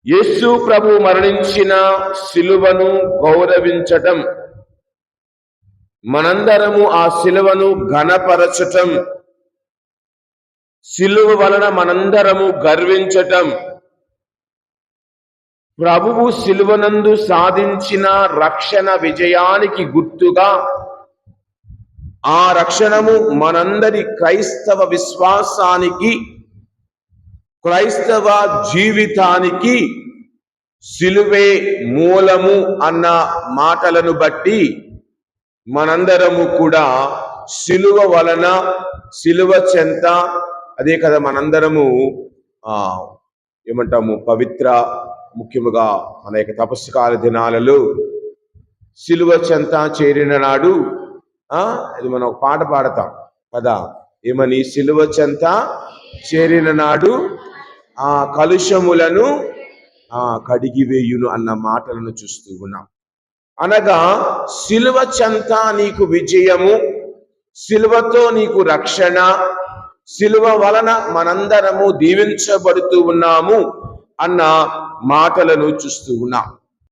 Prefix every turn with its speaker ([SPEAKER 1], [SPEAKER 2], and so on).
[SPEAKER 1] యేసు ప్రభు మరణించిన శిలువను గౌరవించటం, మనందరము ఆ శిలువను ఘనపరచటం, శిలువ వలన మనందరము గర్వించటం, ప్రభువు శిలువనందు సాధించిన రక్షణ విజయానికి గుర్తుగా ఆ రక్షణము మనందరి క్రైస్తవ విశ్వాసానికి, క్రైస్తవ జీవితానికి శిలువే మూలము అన్న మాటలను బట్టి మనందరము కూడా శిలువ వలన, శిలువ చెంత, అదే కదా మనందరము ఏమంటాము, పవిత్ర, ముఖ్యముగా మన యొక్క తపస్సు కాల దినాలలో శిలువ చెంత చేరిన నాడు ఇది మనం ఒక పాట పాడతాం కదా, ఏమని? శిలువ చెంత చేరిన నాడు ఆ కలుషములను కడిగివేయును అన్న మాటలను చూస్తూ ఉన్నాం. అనగా శిలువ చెంత నీకు విజయము, శిలువతో నీకు రక్షణ, శిలువ వలన మనందరము దీవించబడుతూ ఉన్నాము అన్న మాటలను చూస్తూ ఉన్నాం.